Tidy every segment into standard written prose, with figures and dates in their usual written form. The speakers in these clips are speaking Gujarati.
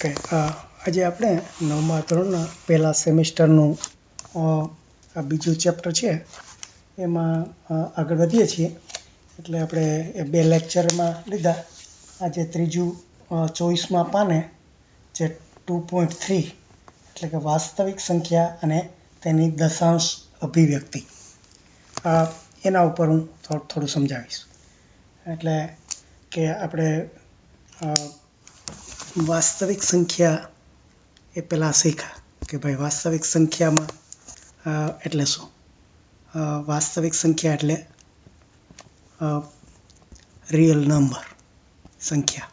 ઓકે, આજે આપણે 9મા ધોરણના પહેલા સેમિસ્ટરનું આ બીજું ચેપ્ટર છે એમાં આગળ વધીએ છીએ. એટલે આપણે એ 2 લેક્ચરમાં લીધા. આજે ત્રીજું 24મા પાને જે 2.3 એટલે કે વાસ્તવિક સંખ્યા અને તેની દશાંશ અભિવ્યક્તિ, એના ઉપર હું થોડું સમજાવીશ. એટલે કે આપણે વાસ્તવિક સંખ્યા એ પહેલાં શીખ્યા કે ભાઈ વાસ્તવિક સંખ્યામાં એટલે શું. વાસ્તવિક સંખ્યા એટલે રિયલ નંબર સંખ્યા.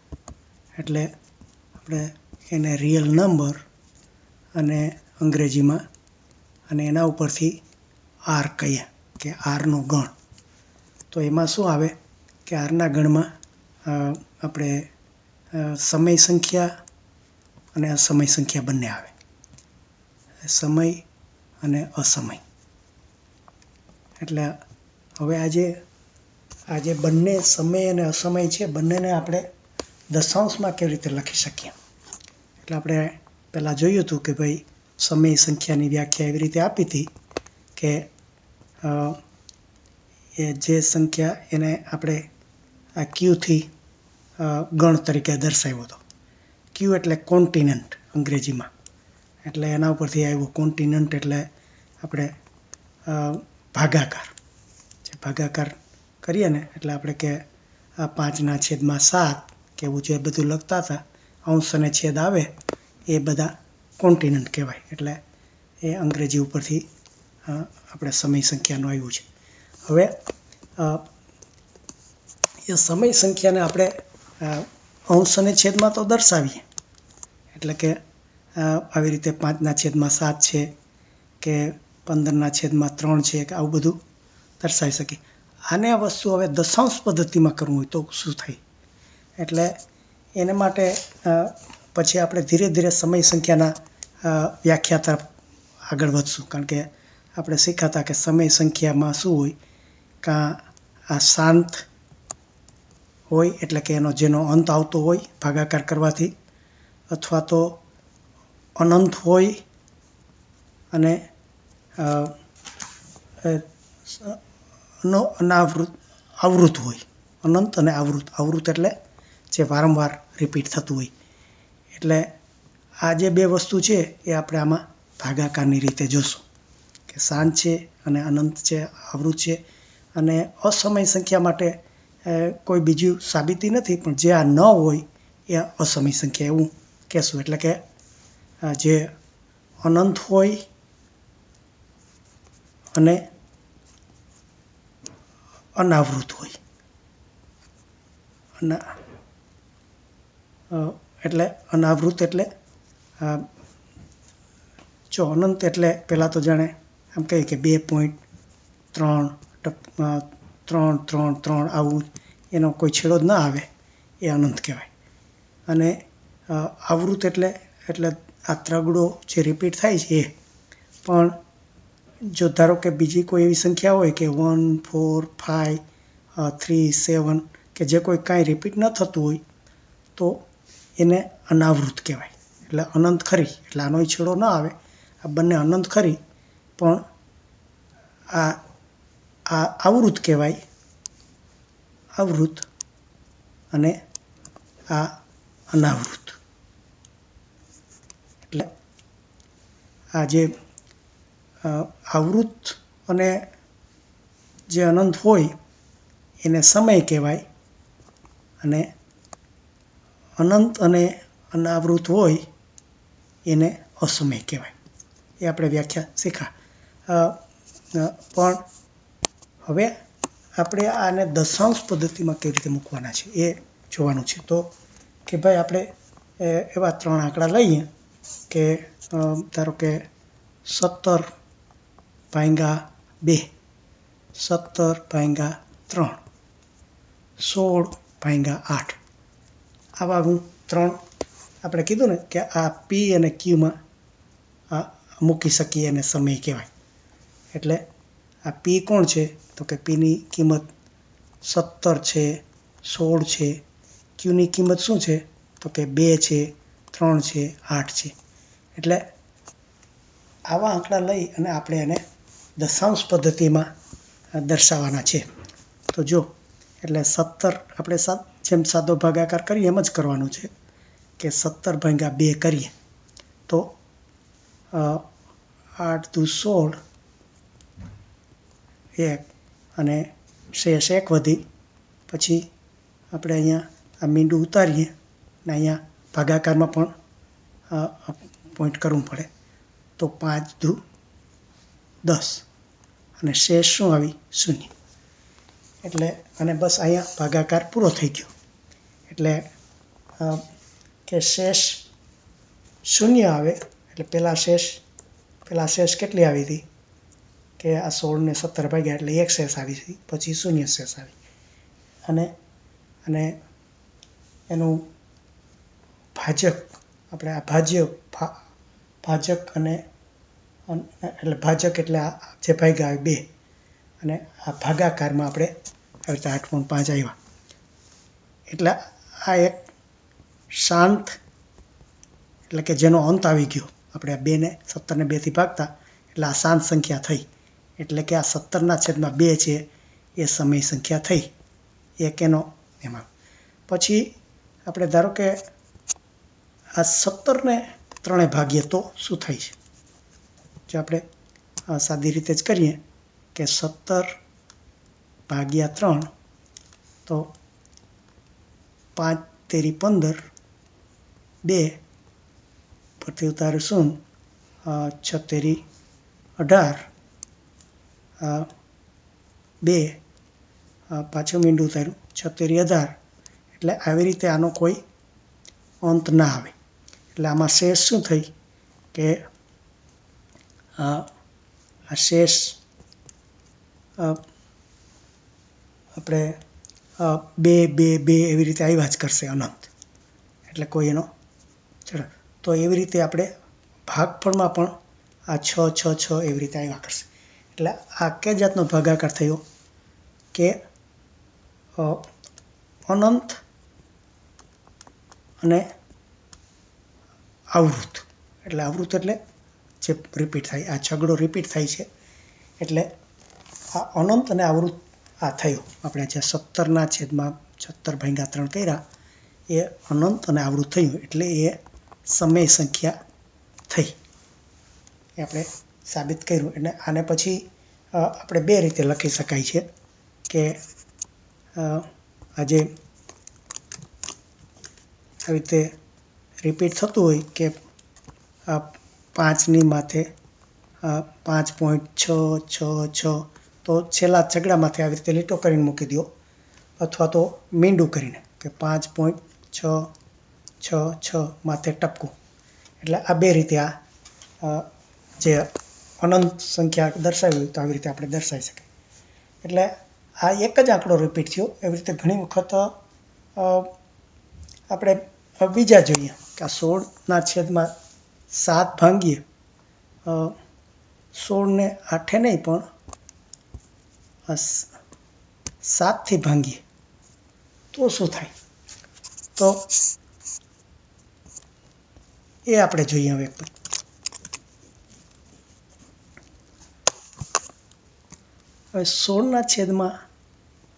એટલે આપણે એને રિયલ નંબર અને અંગ્રેજીમાં અને એના ઉપરથી આર કહીએ કે આરનો ગણ. તો એમાં શું આવે કે આરના ગણમાં આપણે સમય સંખ્યા અને અસમય સંખ્યા બંને આવે. સમય અને અસમય. એટલે હવે આજે બંને સમય અને અસમય છે, બંનેને આપણે દશાંશમાં કેવી રીતે લખી શકીએ. એટલે આપણે પહેલાં જોયું હતું કે ભાઈ સમય સંખ્યાની વ્યાખ્યા એવી રીતે આપી હતી કે એ જે સંખ્યા એને આપણે આ ક્યુથી ગણ તરીકે દર્શાવ્યો હતો. ક્યુ એટલે કોન્ટિનન્ટ અંગ્રેજીમાં. એટલે એના ઉપરથી આવ્યું કોન્ટિનન્ટ એટલે આપણે ભાગાકાર. જે ભાગાકાર કરીએ ને એટલે આપણે કે 5/7 કે એવું જે બધું લખતા હતા, અંશ અને છેદ આવે એ બધા કોન્ટિનન્ટ કહેવાય. એટલે એ અંગ્રેજી ઉપરથી આપણે સમય સંખ્યાનું આવ્યું છે. હવે એ સમય સંખ્યાને આપણે અંશ અને છેદમાં તો દર્શાવીએ. એટલે કે આવી રીતે 5/7 છે કે 15/3 છે કે આવું બધું દર્શાવી શકીએ. આને આ વસ્તુ હવે દશાંશ પદ્ધતિમાં કરવું હોય તો શું થાય. એટલે એને માટે પછી આપણે ધીરે ધીરે સમય સંખ્યાના વ્યાખ્યા તરફ આગળ વધશું. કારણ કે આપણે શીખાતા કે સમય સંખ્યામાં શું હોય, કાં આ શાંત હોય એટલે કે જેનો અંત આવતો હોય ભાગાકાર કરવાથી, અથવા તો અનંત હોય અને આવૃત હોય. અનંત અને આવૃત એટલે જે વારંવાર રિપીટ થતું હોય. એટલે આ જે 2 વસ્તુ છે એ આપણે આમાં ભાગાકારની રીતે જોશું કે શાંત છે અને અનંત છે, આવૃત છે. અને અસમય સંખ્યા માટે કોઈ બીજું સાબિતી નથી, પણ જે આ ન હોય એ અસમય સંખ્યા એવું કહેશું. એટલે કે જે અનંત હોય અને અનાવૃત હોય. એટલે અનાવૃત એટલે જો અનંત એટલે પહેલાં તો જાણે આમ કહીએ કે 2.3 આવું એનો કોઈ છેડો જ ના આવે એ અનંત કહેવાય. અને આવૃત એટલે આ ત્રગડો જે રિપીટ થાય છે એ. પણ જો ધારો કે બીજી કોઈ એવી સંખ્યા હોય કે 1, 4, 5, 3, 7 કે જે કોઈ કાંઈ રિપીટ ન થતું હોય તો એને અનાવૃત કહેવાય. એટલે અનંત ખરી, એટલે આનો છેડો ન આવે. આ બંને અનંત ખરી પણ આ આવૃત કહેવાય, આવૃત, અને આ અનાવૃત. એટલે આ જે આવૃત અને જે અનંત હોય એને સમય કહેવાય, અને અનંત અને અનાવૃત હોય એને અસમય કહેવાય. એ આપણે વ્યાખ્યા શીખા. પણ હવે આપણે આને દશાંશ પદ્ધતિમાં કેવી રીતે મૂકવાના છે એ જોવાનું છે. તો કે ભાઈ આપણે એવા 3 આંકડા લઈએ કે ધારો કે 17/2, 17/3, 16/8. આવા હું 3 આપણે કીધું ને કે આ પી અને ક્યુમાં મૂકી શકીએ અને સમય કહેવાય. એટલે આ પી કોણ છે તો કે પીની કિંમત 17 છે, 16 છે. ક્યુની કિંમત શું છે તો કે 2 છે, 3 છે, 8 છે. એટલે આવા આંકડા લઈ અને આપણે એને દશાંશ પદ્ધતિમાં દર્શાવવાના છે. તો જો એટલે 17 આપણે જેમ સાદો ભાગાકાર કરીએ એમ જ કરવાનું છે કે 17 ભાગ્યા 2 કરીએ તો 8 દુ 16 1 અને શેષ 1 વધી. પછી આપણે અહીંયા આ મીંડું ઉતારીએ અને અહીંયા ભાગાકારમાં પણ પોઈન્ટ કરવું પડે. તો 5 દુ 10 અને શેષ શું આવી? 0. એટલે અને બસ અહીંયા ભાગાકાર પૂરો થઈ ગયો. એટલે કે શેષ 0 આવે એટલે પહેલા શેષ કેટલી આવી હતી કે આ 16 ને 17 ભાગ્યા એટલે 1 શેષ આવી હતી, પછી 0 શેષ આવી. અને એનું ભાજક આપણે આ ભાજક અને એટલે ભાજક એટલે આ જે ભાગ્યા આવે 2 અને આ ભાગાકારમાં આપણે આવી રીતે 8.5 આવ્યા. એટલે આ એક શાંત એટલે કે જેનો અંત આવી ગયો. આપણે આ 2 ને 17 ને 2 થી ભાગતા એટલે આ શાંત સંખ્યા થઈ. એટલે કે આ 17/2 છે એ સમય સંખ્યા થઈ. એક એનો એમાં પછી આપણે ધારો કે આ 17 ને 3 ભાગીએ તો શું થાય છે? જો આપણે સાદી રીતે જ કરીએ કે 17 ભાગ્યા 3 તો 5 તેરી 15, 2 પરથી ઉતારીશું 6 તેરી 18, 2 પાછું મીંડું ઉતાર્યું 6 તેરી 18. એટલે આવી રીતે આનો કોઈ અંત ના આવે. એટલે આમાં શેષ શું થઈ કે આ શેષ આપણે 2 2 2 એવી રીતે આવ્યા જ કરશે અનંત. એટલે કોઈ એનો તો એવી રીતે આપણે ભાગફળમાં પણ આ 6 6 6 એવી રીતે આવ્યા કરશે. એટલે આ કઈ જાતનો ભાગાકાર થયો કે અનંત અને આવૃત. એટલે આવૃત એટલે જે રિપીટ થાય, આ છગડો રિપીટ થાય છે. એટલે આ અનંત અને આવૃત આ થયો. આપણે જે 17/3 કર્યા એ અનંત અને આવૃત થયું. એટલે એ સમય સંખ્યા થઈ. એ આપણે સાબિત કર્યું. એટલે આને પછી આપણે 2 રીતે લખી શકાય છે કે આજે આવી રીતે રિપીટ થતું હોય કે 5 ની માથે 5.666 તો છેલ્લા છગડામાંથી આવી રીતે લીટો કરીને મૂકી દો, અથવા તો મીંડું કરીને કે 5.666 માથે ટપકું. એટલે આ 2 રીતે આ જે અનંત સંખ્યા દર્શાવી હોય તો આવી રીતે આપણે દર્શાવી શકાય. એટલે આ એક જ આંકડો રિપીટ થયો. એવી રીતે ઘણી વખત આપણે બીજા જોઈએ કે આ 16/7 ભાંગીએ 16 ને 8 નહીં પણ 7 થી ભાંગીએ તો શું થાય? તો એ આપણે જોઈએ. હવે 16/7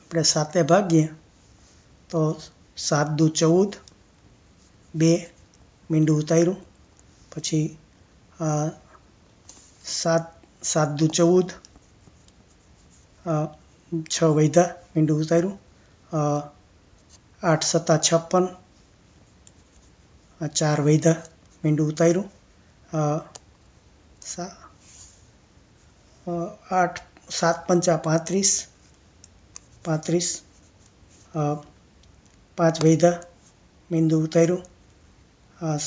આપણે 7 ભાગીએ તો 7 દુ 14, 2 મીંડું ઉતાર્યું, પછી 7 દુ 14, 6 વૈધા મીંડું ઉતાર્યું, 8 સત્તા 56, 4 વૈધા મીંડું ઉતાર્યું, 8 7 પંચા 35, 5 વૈધા મીંડું ઉતાર્યું,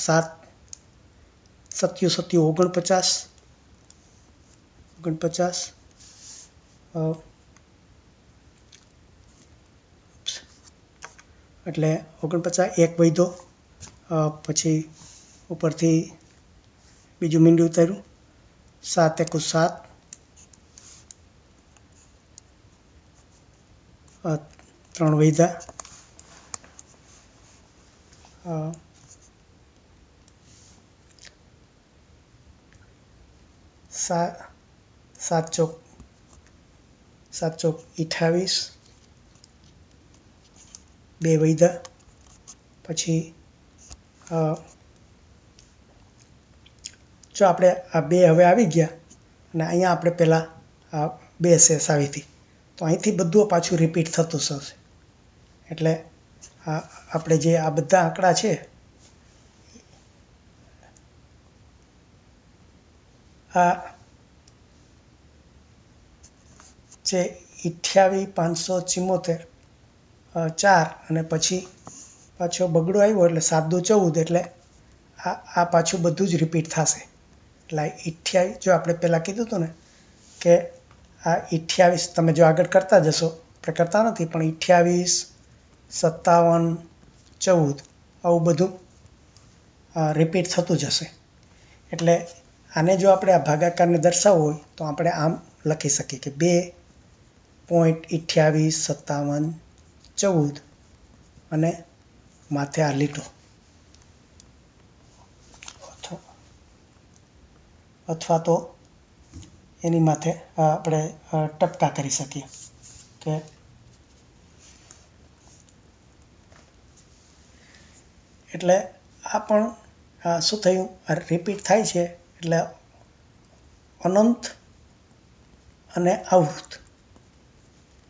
7 સત્યુ 49, એટલે 49 1 વૈધો, પછી ઉપરથી બીજું મીંડું ઉતાર્યું, 7 એકુ 7, 3 વૈધા, સાત ચોક 28, 2 વૈધા, પછી જો આપણે આ 2 હવે આવી ગયા અને અહીંયા આપણે પહેલાં 2 શેષ આવી હતી, તો અહીંથી બધું પાછું રિપીટ થતું થશે. એટલે આપણે જે આ બધા આંકડા છે આ જે 28,574 4 અને પછી પાછો બગડો આવ્યો એટલે 7 દુ 14, એટલે આ પાછું બધું જ રિપીટ થશે. એટલે 28, જો આપણે પહેલાં કીધું હતું ને કે આ 28 તમે જો આગળ કરતા જશો, આપણે કરતા નથી પણ 28, 57, 14 આવું બધું રિપીટ થતું જશે. એટલે આને જો આપણે આ ભાગાકારને દર્શાવવું હોય તો આપણે આમ લખી શકીએ કે 2.28, 57, 14 અને માથે આ લીટો, અથવા તો એની માથે આપણે ટપકા કરી શકીએ કે એટલે આ પણ શું થયું, રિપીટ થાય છે. એટલે અનંત અને આવૃત,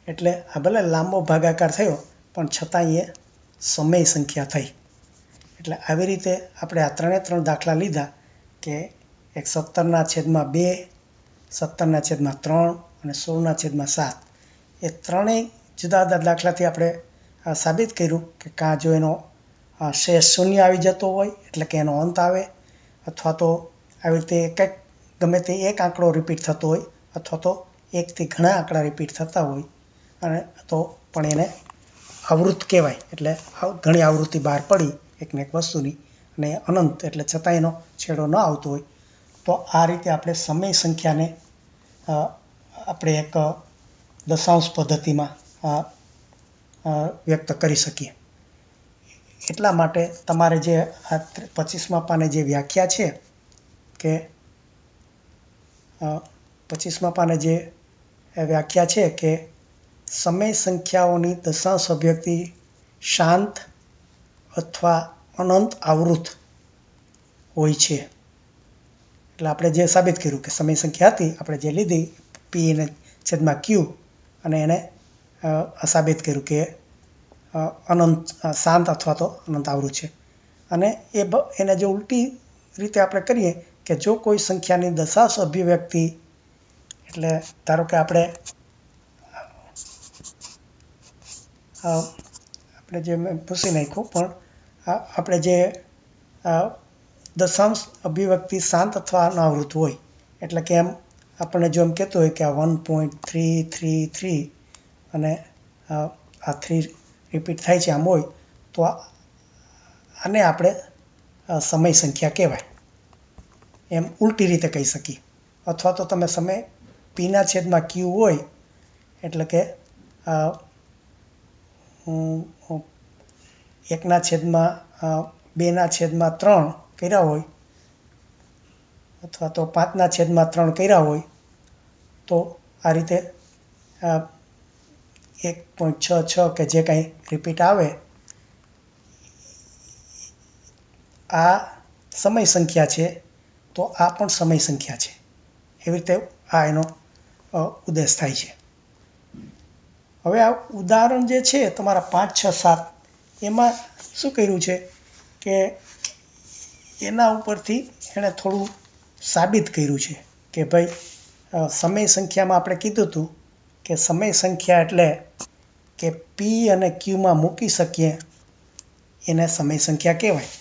એટલે આ ભલે લાંબો ભાગાકાર થયો પણ છતાં એ સમય સંખ્યા થઈ. એટલે આવી રીતે આપણે આ 3 દાખલા લીધા કે એક 17/2, 17/3 અને 16/7. એ ત્રણેય જુદા જુદા દાખલાથી આપણે સાબિત કર્યું કે કાં જો એનો શેષ શૂન્ય આવી જતો હોય એટલે કે એનો અંત આવે, અથવા તો આવી રીતે કંઈક ગમે તે એક આંકડો રિપીટ થતો હોય, અથવા તો એકથી ઘણા આંકડા રિપીટ થતા હોય, અને તો પણ એને આવૃત કહેવાય. એટલે ઘણી આવૃત્તિ બહાર પડી એકને એક વસ્તુની અને અનંત, એટલે છતાં એનો છેડો ન આવતો હોય, તો આ રીતે આપણે સમય સંખ્યાને આપણે એક દશાંશ પદ્ધતિમાં વ્યક્ત કરી શકીએ. એટલા માટે તમારે જે આ 25મા પાને જે વ્યાખ્યા છે કે 25મા પાને જે વ્યાખ્યા છે કે સમય સંખ્યાઓની દશાંશ અભિવ્યક્તિ શાંત અથવા અનંત આવૃત હોય છે. એટલે આપણે જે સાબિત કર્યું કે સમય સંખ્યા હતી, આપણે જે લીધી P/Q અને એને સાબિત કર્યું કે અનંત શાંત અથવા તો અનંત આવૃત છે. અને એને જો ઉલટી રીતે આપણે કરીએ કે જો કોઈ સંખ્યાની દશાંશ અભિવ્યક્તિ, એટલે ધારો કે આપણે જે મેં પૂછી નાખ્યું, પણ આપણે જે દશાંશ અભિવ્યક્તિ શાંત અથવા અનાવૃત હોય, એટલે કે એમ આપણને જો એમ કહેતું હોય કે આ 1.333 અને આ 3 રિપીટ થાય છે આમ હોય, તો આને આપણે સમય સંખ્યા કહેવાય. એમ ઉલટી રીતે કહી શકીએ. અથવા તો તમે સમય P/Q હોય, એટલે કે 1/2/3 કર્યા હોય, અથવા તો 5/3 કર્યા હોય, તો આ રીતે 1.66 કે જે કાંઈ રિપીટ આવે, આ સમય સંખ્યા છે, તો આ પણ સમય સંખ્યા છે. એવી રીતે આ એનો ઉદ્દેશ થાય છે. હવે આ ઉદાહરણ જે છે તમારા 5, 6, 7, એમાં શું કર્યું છે કે એના ઉપરથી એણે થોડું સાબિત કર્યું છે કે ભાઈ સમય સંખ્યામાં આપણે કીધું હતું કે સમય સંખ્યા એટલે કે P અને Qમાં મૂકી શકીએ એને સમય સંખ્યા કહેવાય.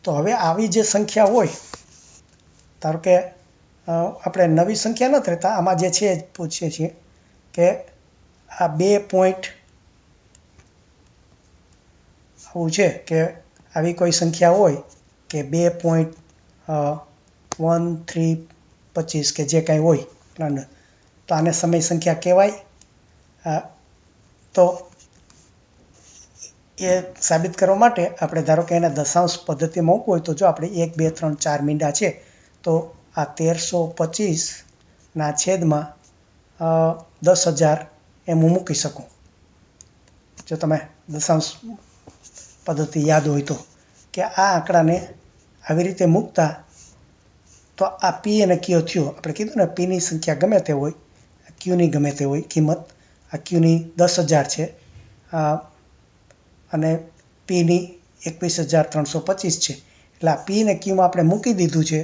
તો હવે આવી જે સંખ્યા હોય, ધારો કે આપણે નવી સંખ્યા નથી રહેતા, આમાં જે છે પૂછીએ છીએ કે આ 2 પોઈન્ટ આવું છે કે આવી કોઈ સંખ્યા હોય કે 2.1325 કે જે કાંઈ હોય, તો આને સમય સંખ્યા કહેવાય. તો એ સાબિત કરવા માટે આપણે ધારો કે એને દશાંશ પદ્ધતિમાં મૂકવું હોય, તો જો આપણે 1, 2, 3, 4 મીંડા છે, તો આ 1325 છેદમાં 10,000 એમ હું મૂકી શકું. જો તમે દશાંશ પદ્ધતિ યાદ હોય તો, કે આ આંકડાને આવી રીતે મૂકતા તો આ પી અને ક્યુ થયો. આપણે કીધું ને પીની સંખ્યા ગમે તે હોય, ક્યુની ગમે તે હોય કિંમત. આ ક્યુની 10,000 છે અને પીની 21,325 છે. એટલે આ પી ને ક્યુમાં આપણે મૂકી દીધું છે.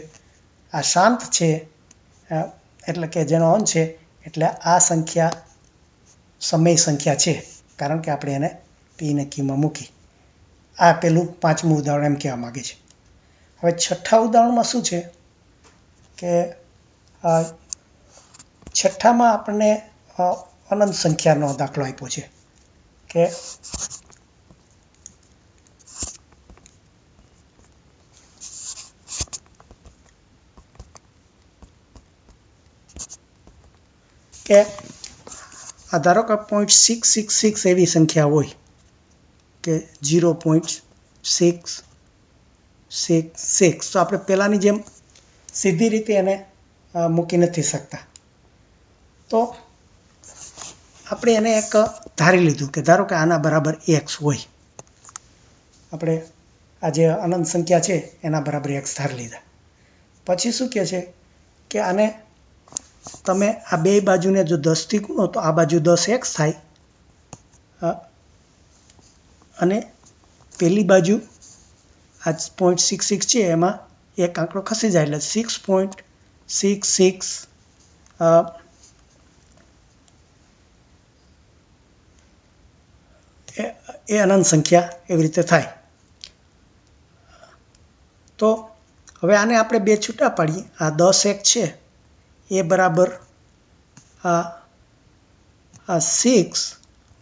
આ શાંત છે એટલે કે જેનો અંત છે, એટલે આ સંખ્યા સમય સંખ્યા છે, કારણ કે આપણે એને પી ને ક્યુમાં મૂકી. આ પેલું 5મું ઉદાહરણ એમ કહેવા માગે છે. હવે 6થા ઉદાહરણમાં શું છે કે 6થામાં આપણને અનંત સંખ્યાનો દાખલો આપ્યો છે કે ધારો કે 0.666 એવી સંખ્યા હોય કે 0.666, તો આપણે પહેલાંની જેમ સીધી રીતે એને મૂકી નથી શકતા. તો આપણે એને એક ધારી લીધું કે ધારો કે આના બરાબર x હોય. આપણે આ જે અનંત સંખ્યા છે એના બરાબર x ધારી લીધા. પછી શું કહે છે કે આને તમે આ બે બાજુને જો 10થી ગુણો તો આ બાજુ 10x થાય અને પેલી બાજુ આ 0.66 છે એમાં એક આંકડો ખસી જાય એટલે 6.66 એ અનંત સંખ્યા એવી રીતે થાય. તો હવે આને આપણે બે છૂટા પાડીએ. આ 10x છે એ બરાબર આ 6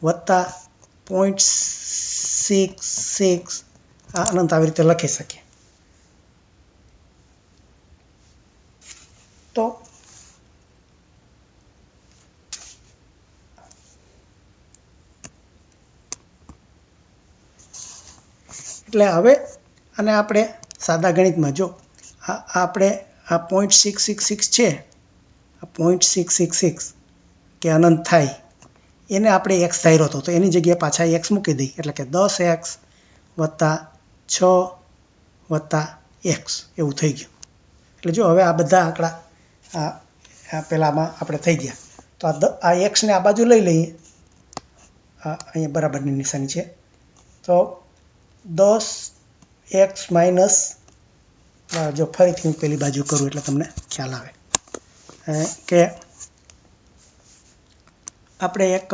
વત્તા 0.66 આ અનંત આવી રીતે લખી શકીએ. તો એટલે હવે આને આપણે સાદા ગણિતમાં જો આપણે આ 0.666 છે, આ 0.666 કે અનંત થાય એને આપણે x ધાર્યો હતો, તો એની જગ્યાએ પાછા x મૂકી દઈએ. એટલે કે 10x વત્તા 6 વત્તા x એવું થઈ ગયું. એટલે જો હવે આ બધા આંકડા આ પહેલામાં આપણે થઈ ગયા. તો આ x ને આ બાજુ લઈ લઈએ. અહીંયા બરાબરની નિશાની છે. તો 10x માઇનસ, જો ફરીથી હું પેલી બાજુ કરું એટલે તમને ખ્યાલ આવે કે આપણે એક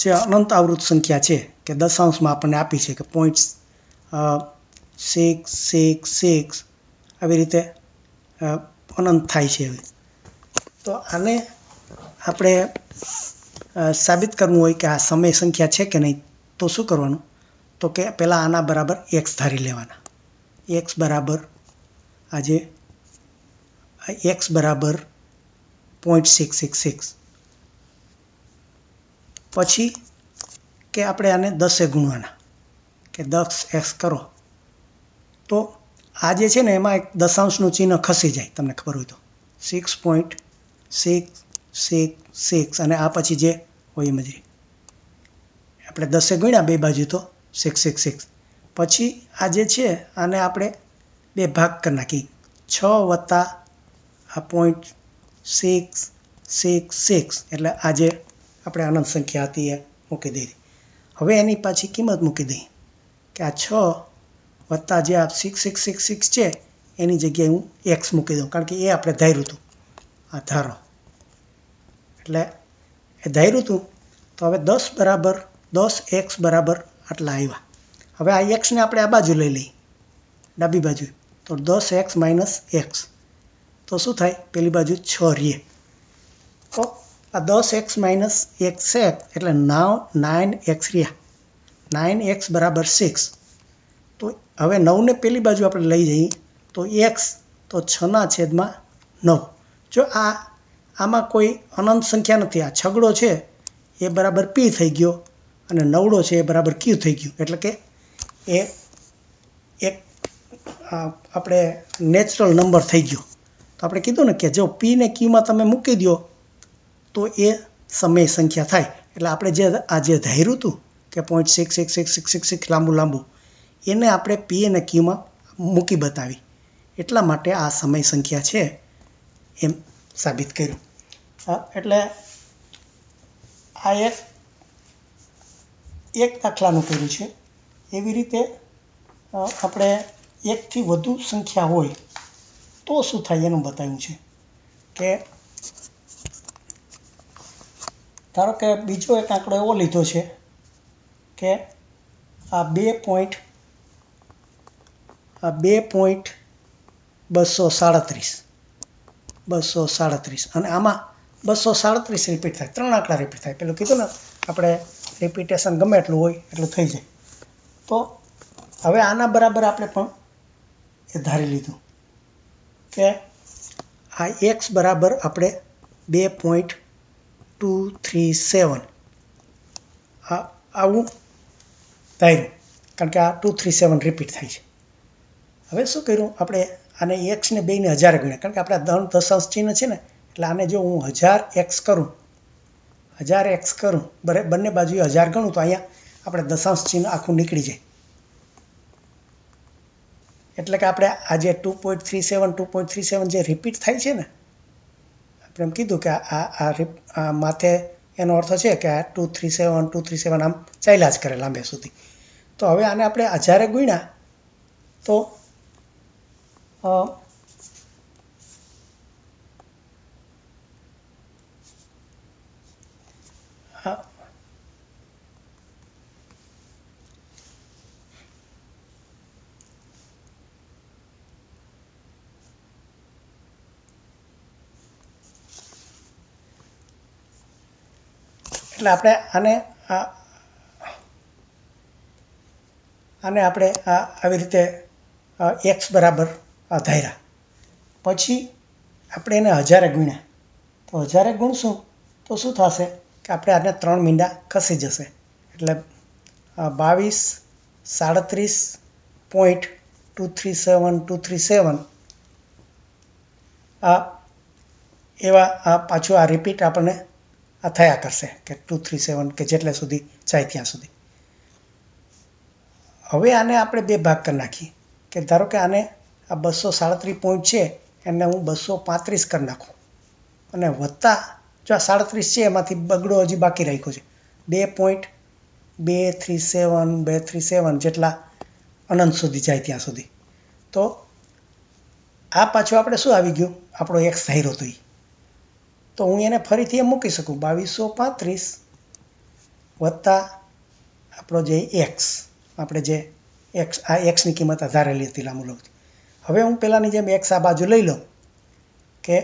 જે અનંત આવૃત સંખ્યા છે કે દશાંશમાં આપણને આપી છે કે 0.666 આવી રીતે અનંત થાય છે. તો આને આપણે સાબિત કરવું હોય કે આ સમય સંખ્યા છે કે નહીં, તો શું કરવાનું? તો કે પહેલાં આના બરાબર x ધારી લેવાના. x બરાબર આજે x બરાબર 0.666. પછી કે આપણે આને 10 ગુણવાના કે 10x કરો તો આ જે છે ને એમાં એક દશાંશનું ચિહ્ન ખસી જાય, તમને ખબર હોય તો 6.666 અને આ પછી જે હોય એમ જ આપણે 10 ગુણ્યા બે બાજુ તો 666. પછી આ જે છે આને આપણે બે ભાગ કરી નાખી. 6 વત્તા આ 0.666 એટલે આ જે આપણે અનંત સંખ્યા હતી એ મૂકી દીધી. હવે એની પાછી કિંમત મૂકી દઈએ કે આ 6 વત્તા જે આ 6666 છે એની જગ્યાએ હું x મૂકી દઉં, કારણ કે એ આપણે ધાર્યું હતું. આ ધારો એટલે એ ધાર્યું હતું. તો હવે 10x બરાબર આટલા આવ્યા. હવે આ x ને આપણે આ બાજુ લઈ લઈએ, ડાબી બાજુ. તો 10x માઇનસ x તો શું થાય? પેલી બાજુ 6 રહીએ. તો આ 10x માઇનસ x છે એટલે 9x રહ્યા. 9x બરાબર 6. તો હવે 9 ને પેલી બાજુ આપણે લઈ જઈએ તો x તો 6/9. જો આમાં કોઈ અનંત સંખ્યા નથી, આ છગડો છે એ બરાબર p થઈ ગયો અને નવડો છે એ બરાબર q થઈ ગયું. એટલે કે એ એક આપણે નેચરલ નંબર થઈ ગયો. તો આપણે કીધું ને કે જો પી ને ક્યુમાં તમે મૂકી દો તો એ સમય સંખ્યા થાય. એટલે આપણે જે ધાર્યું હતું કે 0.66666 લાંબુ એને આપણે પી અને ક્યુમાં મૂકી બતાવી. એટલા માટે આ સમય સંખ્યા છે એમ સાબિત કર્યું. એટલે આ એક દાખલાનું કર્યું છે. એવી રીતે આપણે એકથી વધુ સંખ્યા હોય તો શું થાય એનું બતાવ્યું છે. કે ધારો કે બીજો એક આંકડો એવો લીધો છે કે આ 2.237 અને આમાં 237 રિપીટ થાય. 3 આંકડા રિપીટ થાય. પેલું કીધું ને આપણે રિપીટેશન ગમે એટલું હોય એટલું થઈ જાય. તો હવે આના બરાબર આપણે પણ એ ધારી લીધું કે આ x બરાબર આપણે 2.237 આવું ધાર્યું. કારણ કે આ 237 રિપીટ થાય છે. હવે શું કર્યું આપણે આને x ને 2 ને 1000 ગણ્યા. કારણ કે આપણા દશાંશ ચિહ્ન છે ને એટલે આને જો હું 1000x કરું બંને બાજુએ 1000 ગણું તો અહીંયા આપણે દશાંશ ચિહ્ન આખું નીકળી જાય. એટલે કે આપણે આ જે 2.37 જે રિપીટ થાય છે ને આપણે એમ કીધું કે આ માથે એનો અર્થ છે કે આ 237 આમ ચાલ્યા જ કરે લાંબે સુધી. તો હવે આને આપણે 1000 ગુણ્યા તો એટલે આપણે આને આપણે આવી રીતે x બરાબર ધાર્યા. પછી આપણે એને 1000 ગુણ્યા. તો 1000 ગુણશું તો શું થશે કે આપણે આને 3 મીંડા ખસી જશે. એટલે 2237.237237 એવા પાછું આ રિપીટ આપણને થયા કરશે કે 237 કે જેટલા સુધી જાય ત્યાં સુધી. હવે આને આપણે 2 ભાગ કરી નાખીએ કે ધારો કે આને આ 237 પોઈન્ટ છે એને હું 235 કરી નાખું અને વત્તા જો આ 37 છે એમાંથી બગડો હજી બાકી રાખ્યો છે 2.237 જેટલા અનંત સુધી જાય ત્યાં સુધી. તો આ પાછું આપણે શું આવી ગયું આપણો x ધાર્યો હતો. તો હું એને ફરીથી એમ મૂકી શકું 2235 વત્તા આપણો જે x આપણે જે આ એક્સની કિંમત ધારેલી હતી લાંબુ લઉં. હવે હું પહેલાંની જેમ x આ બાજુ લઈ લઉં કે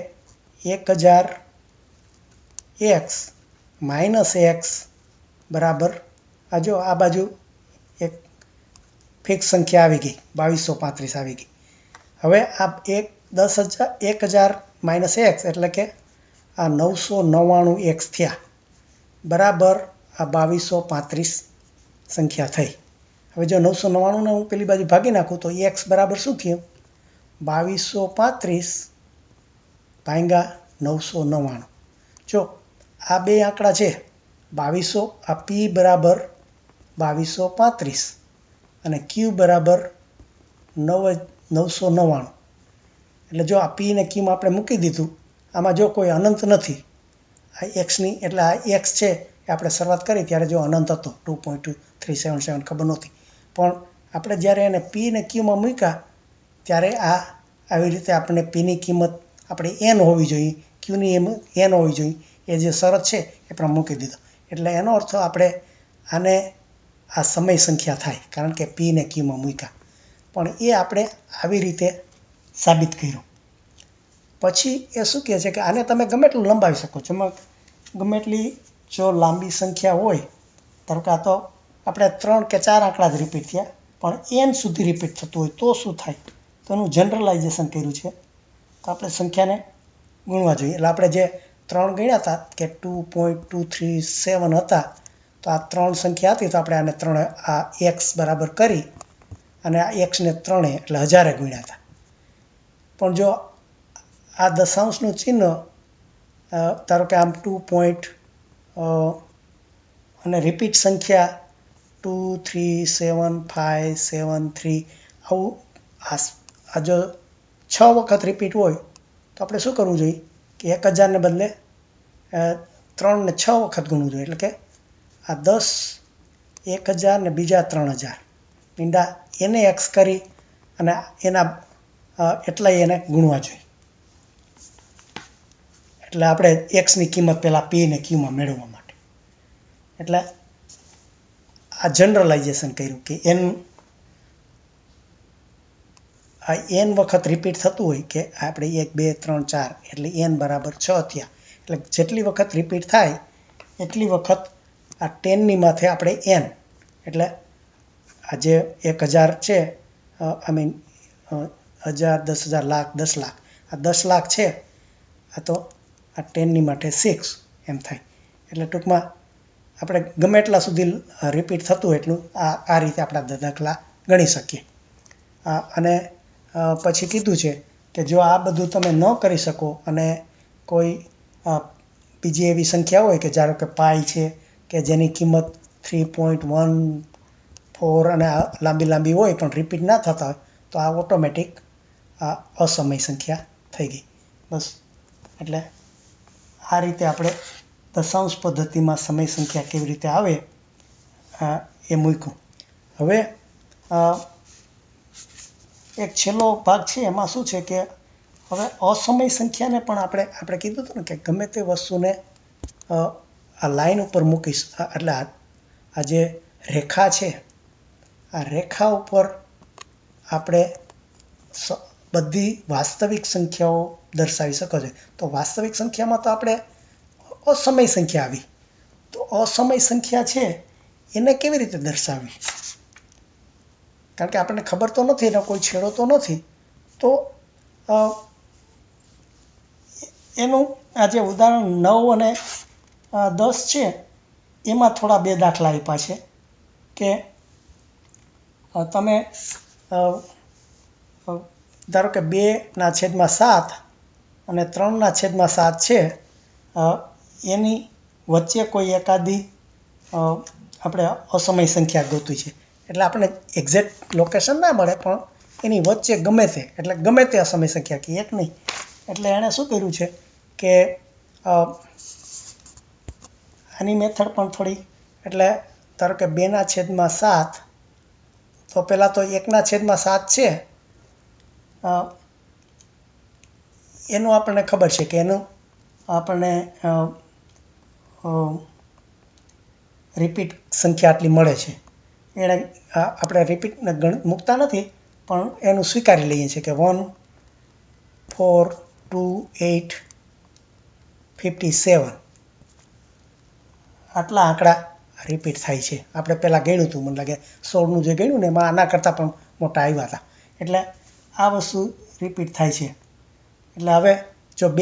1000x માઇનસ x બરાબર આ જો આ બાજુ એક ફિક્સ સંખ્યા આવી ગઈ 2235 આવી ગઈ. હવે આ 1000 માઇનસ x એટલે કે આ 999x થયા બરાબર આ 2235 સંખ્યા થઈ. હવે જો 999 ને હું પેલી બાજુ ભાગી નાખું તો x બરાબર શું થયું 2235 ભાગ્યા 999. જો આ બે આંકડા છે 2200 આ p બરાબર 2235 અને q બરાબર 999. એટલે જો આ p ને q માં આપણે મૂકી દીધું આમાં જો કોઈ અનંત નથી આ એક્સની એટલે આ એક્સ છે એ આપણે શરૂઆત કરી ત્યારે જો અનંત હતો 2.2377 ખબર નહોતી. પણ આપણે જ્યારે એને પી ને ક્યુમાં મૂક્યા ત્યારે આવી રીતે આપણે પીની કિંમત આપણે એન હોવી જોઈએ ક્યુની એન હોવી જોઈએ એ જે શરત છે એ પણ મૂકી દીધો. એટલે એનો અર્થ આપણે આને આ સમય સંખ્યા થાય કારણ કે પી ને ક્યુમાં મૂક્યા. પણ એ આપણે આવી રીતે સાબિત કર્યું. પછી એ શું કહે છે કે આને તમે ગમે એટલું લંબાવી શકો છો. ગમે એટલી જો લાંબી સંખ્યા હોય ધારો કે આ તો આપણે 3 કે 4 આંકડા જ રિપીટ થયા પણ એન સુધી રિપીટ થતું હોય તો શું થાય તો એનું જનરલાઇઝેશન કર્યું છે. તો આપણે સંખ્યાને ગુણવા જોઈએ. એટલે આપણે જે 3 ગણ્યા હતા કે 2.237 હતા તો આ 3 સંખ્યા હતી તો આપણે આને 3 આ x બરાબર કરી અને આ એક્સને 3 એટલે 1000 ગુણ્યા હતા. પણ જો આ દશાંશનું ચિહ્ન ધારો કે આમ 2 પોઈન્ટ અને રિપીટ સંખ્યા 2 3 7 5 7 3 આવું આ જો 6 વખત રિપીટ હોય તો આપણે શું કરવું જોઈએ કે 1000 ને બદલે 3 ને 6 વખત ગુણવું જોઈએ. એટલે કે આ 10 1000 ને બીજા 3000 મીંડા એને એક્સ કરી અને એના એટલાય એને ગુણવા જોઈએ. એટલે આપણે એક્સની કિંમત પહેલાં પી ને ક્યુમાં મેળવવા માટે. એટલે આ જનરલાઇઝેશન કર્યું કે આ n વખત રિપીટ થતું હોય કે આપણે 1 2 3 4 એટલે n બરાબર 6 થયા. એટલે જેટલી વખત રિપીટ થાય એટલી વખત આ 10 ની માથે આપણે n એટલે આ જે 1000 છે આઈ મીન 1000 10000 લાખ 10 લાખ આ 10 લાખ છે આ તો આ 10 ની માટે 6 એમ થાય. એટલે ટૂંકમાં આપણે ગમે એટલા સુધી રિપીટ થતું એટલું આ રીતે આપણા દાખલા ગણી શકીએ. અને પછી કીધું છે કે જો આ બધું તમે ન કરી શકો અને કોઈ બીજી એવી સંખ્યા હોય કે ધારો કે પાઈ છે કે જેની કિંમત 3.14 અને લાંબી હોય પણ રિપીટ ના થતા હોય તો આ ઓટોમેટિક અસમય સંખ્યા થઈ ગઈ. બસ એટલે આ રીતે આપણે દશાંશ પદ્ધતિમાં સમય સંખ્યા કેવી રીતે આવે એ મૂક્યું. હવે એક છેલ્લો ભાગ છે એમાં શું છે કે હવે અસમય સંખ્યાને પણ આપણે કીધું હતું ને કે ગમે તે વસ્તુને આ લાઈન ઉપર મૂકીશ એટલે આ જે રેખા છે આ રેખા ઉપર આપણે બધી વાસ્તવિક સંખ્યાઓ દર્શાવી શકો છો. તો વાસ્તવિક સંખ્યામાં તો આપણે અસમય સંખ્યા આવી. તો અસમય સંખ્યા છે એને કેવી રીતે દર્શાવવી? કારણ કે આપણને ખબર તો નથી એનો કોઈ છેડો તો નથી. તો એનું આ જે ઉદાહરણ 9 અને 10 છે એમાં થોડા બે દાખલા આપ્યા છે કે તમે ધારો કે 2/7 અને 3/7 છે એની વચ્ચે કોઈ એકાદી આપણે અસમય સંખ્યા ગોતવી છે. એટલે આપણે એક્ઝેક્ટ લોકેશન ના મળે પણ એની વચ્ચે ગમે તે અસમય સંખ્યા કે એક નહીં. એટલે એણે શું કર્યું છે કે આની મેથડ પણ થોડી એટલે ધારો કે 2/7 તો પહેલાં તો 1/7 છે એનું આપણને ખબર છે કે એનું આપણને રિપીટ સંખ્યા આટલી મળે છે. એણે આપણે રિપીટ મૂકતા નથી પણ એનું સ્વીકારી લઈએ છીએ કે 1 4 2 8 57 આટલા આંકડા રિપીટ થાય છે. આપણે પહેલાં ગણ્યું હતું મને લાગે 16નું જે ગણ્યું ને એમાં આના કરતાં પણ મોટા આવ્યા હતા. એટલે આ વસ્તુ રિપીટ થાય છે. એટલે હવે જો 1/7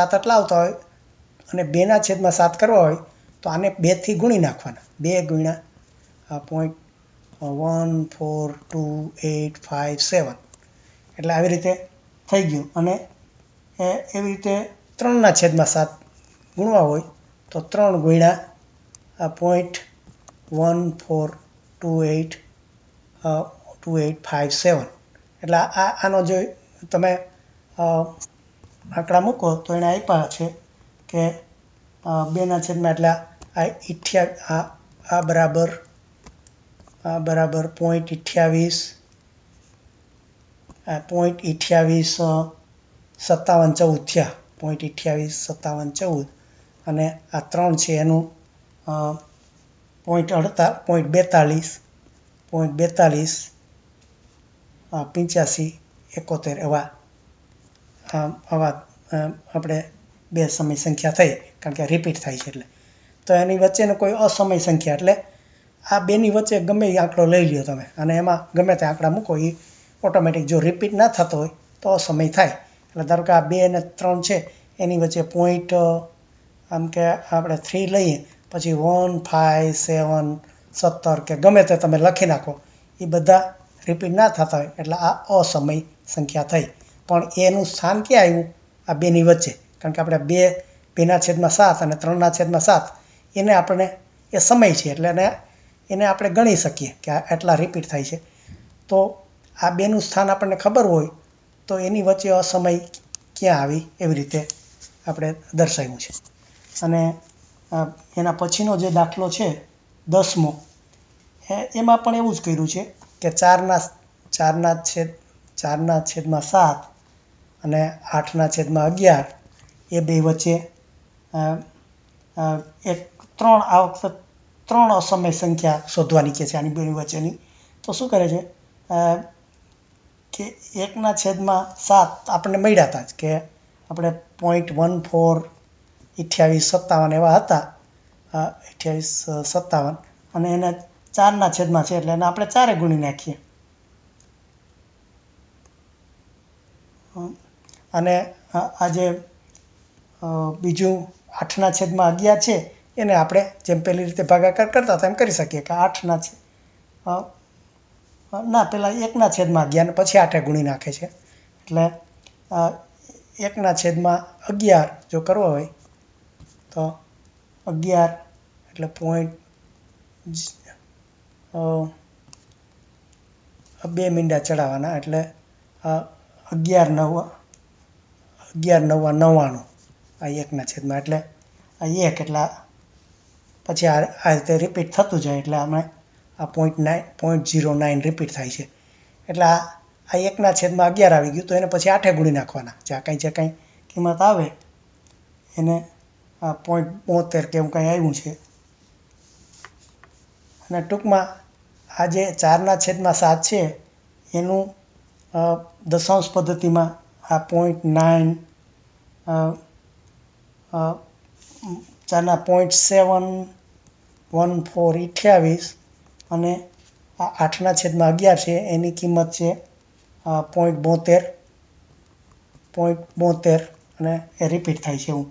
આટલા આવતા હોય અને 2/7 કરવા હોય તો આને 2 થી ગુણી નાખવાના. 2 ગુણ્યા 0.1428557 એટલે આવી રીતે થઈ ગયું. અને એવી રીતે 3/7 ગુણવા હોય તો 3 ગુણ્યા 0.142857 એટલે આનો જો તમે આંકડા મૂકો તો એને આપ્યા છે કે 2/7 એટલે આ બરાબર 0.285714 થયા. 0.285714 અને આ 3 છે એનું 0.42 85 71 એવા આપણે બે સમય સંખ્યા થઈ કારણ કે રિપીટ થાય છે. એટલે તો એની વચ્ચેનો કોઈ અસમય સંખ્યા એટલે આ બેની વચ્ચે ગમે એ આંકડો લઈ લ્યો તમે અને એમાં ગમે તે આંકડા મૂકો એ ઓટોમેટિક જો રિપીટ ના થતો હોય તો અસમય થાય. એટલે ધારો કે આ 2 અને 3 છે એની વચ્ચે પોઈન્ટ આમ કે આપણે 3 લઈએ પછી 1 5 7 17 કે ગમે તે તમે લખી નાખો, એ બધા રિપીટ ના થતા હોય એટલે આ અસમય સંખ્યા થઈ. પણ એનું સ્થાન ક્યાં આવ્યું? આ બેની વચ્ચે. કારણ કે આપણે 2/7 અને 3/7 એને આપણે એ સમય છે એટલે એને આપણે ગણી શકીએ કે આટલા રિપીટ થાય છે. તો આ બેનું સ્થાન આપણને ખબર હોય તો એની વચ્ચે અસમય ક્યાં આવી એવી રીતે આપણે દર્શાવ્યું છે. અને એના પછીનો જે દાખલો છે 10મો, એમાં પણ એવું જ કર્યું છે કે 4/7 અને 8/11 એ બે વચ્ચે આ વખતે 3 અસમય સંખ્યા શોધવાની કે છે આની બેની વચ્ચેની. તો શું કરે છે કે 1/7 આપણને મળ્યા હતા જ કે આપણે 0.14 28 57 એવા હતા, 28 57, અને એને 4/7 છે એટલે એને આપણે 4 ગુણી નાખીએ. અને આ જે બીજું 8/11 છે એને આપણે જેમ પેલી રીતે ભાગાકાર કરતા હતા એમ કરી શકીએ કે 1/11 ને પછી 8 ગુણી નાખે છે એટલે 1/11 જો કરવો હોય તો 11 એટલે 2 મીંડા ચડાવવાના એટલે 11 9 99, આ 1/7 એટલે આ 1 એટલે પછી આ રીતે રિપીટ થતું જાય એટલે અમે આ 0.09 રિપીટ થાય છે. એટલે આ 1/11 આવી ગયું તો એને પછી 8 ગુણી નાખવાના. જે કાંઈ કિંમત આવે એને 0.72 કે એવું કાંઈ આવ્યું છે. અને ટૂંકમાં આ જે 4/7 છે એનું દશાંશ પદ્ધતિમાં આ 0.9 0.71428 અને આ 8/11 છે એની કિંમત છે 0.72 અને એ રિપીટ થાય છે એવું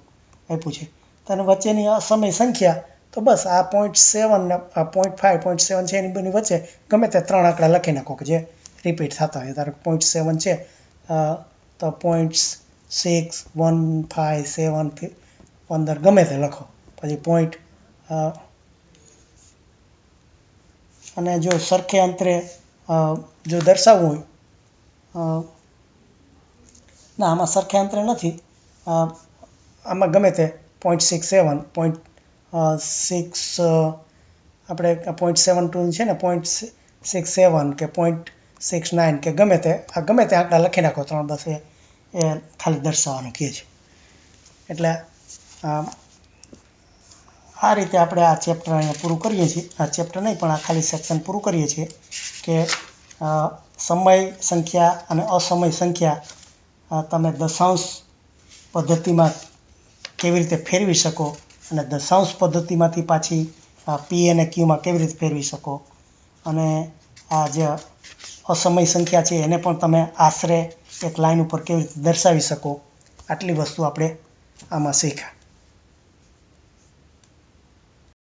આપ્યું છે. તો એની વચ્ચેની અસમય સંખ્યા તો બસ આ 0.7 ને 0.5 0.7 છે એની બંને વચ્ચે ગમે તે 3 આંકડા લખી નાખો કે જે રિપીટ થતા હોય. ધારો 0.7 છે તો 0.6 1 5 7 15 ગમે તે લખો. પછી અને જો સરખે અંતરે જો દર્શાવવું હોય, ના આમાં સરખે અંતરે નથી, આમાં ગમે તે 0.67 0.6 આપણે 0.72 છે ને 0.67 કે 0.69 કે ગમે તે આંકડા લખી નાખો 3 બસ એ ખાલી દર્શાવવાનું કહે છે. એટલે આ રીતે આપણે આ ચેપ્ટર અહીંયા પૂરું કરીએ છીએ. આ ચેપ્ટર નહીં પણ આ ખાલી સેક્શન પૂરું કરીએ છીએ કે સમય સંખ્યા અને અસમય સંખ્યા તમે દશાંશ પદ્ધતિમાં કેવી રીતે ફેરવી શકો અને દશાંશ પદ્ધતિમાંથી પાછી પી અને ક્યુમાં કેવી રીતે ફેરવી શકો, અને આ જે અસમય સંખ્યા છે એને પણ તમે આશરે એક લાઈન ઉપર કેવી રીતે દર્શાવી શકો, આટલી વસ્તુ આપણે આમાં શીખ્યા.